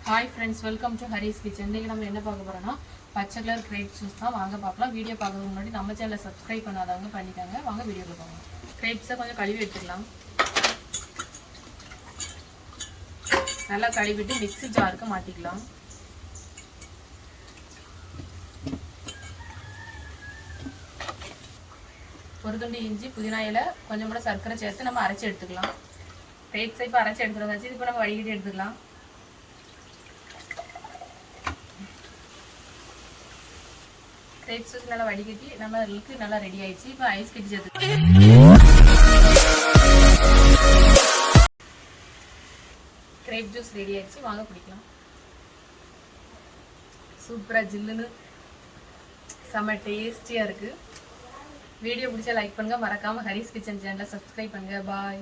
Hi friends, welcome to Haris kitchen. இன்றைக்கி நம்ம என்ன பார்க்க போகிறோம்னா பச்சை கலர் கிரேப் ஜூஸ் தான். வாங்க பார்க்கலாம். வீடியோ பார்க்கறதுக்கு முன்னாடி நம்ம சேனலை சப்ஸ்கிரைப் பண்ணாதவங்க பண்ணிட்டாங்க. வாங்க வீடியோவில் போகலாம். கிரேப்ஸை கொஞ்சம் கழுவி எடுத்துக்கலாம். நல்லா கழுவிட்டு மிக்ஸி ஜாருக்கு மாற்றிக்கலாம். ஒரு துண்டு இஞ்சி, புதினா இலை, கொஞ்சம் கூட சர்க்கரை சேர்த்து நம்ம அரைச்சி எடுத்துக்கலாம். கிரேப்ஸை இப்போ அரைச்சி எடுத்துக்கிறதாச்சு. இது இப்போ நம்ம வடிகட்டி எடுத்துக்கலாம். கிரேப் ஜூஸ் நல்லா வடிகட்டி நம்ம அதுக்கு நல்லா ரெடி ஆயிடுச்சு. இப்போ ஐஸ் கட்டி சேர்த்து கிரேப் ஜூஸ் ரெடி ஆயிடுச்சு. வாங்க குடிக்கலாம். சூப்பரா ஜில்லுன்னு செம்ம டேஸ்டியா இருக்கு. வீடியோ பிடிச்சா லைக் பண்ணுங்க, மறக்காம ஹரிஸ் கிச்சன் சேனலை சப்ஸ்கிரைப் பண்ணுங்க. பாய்.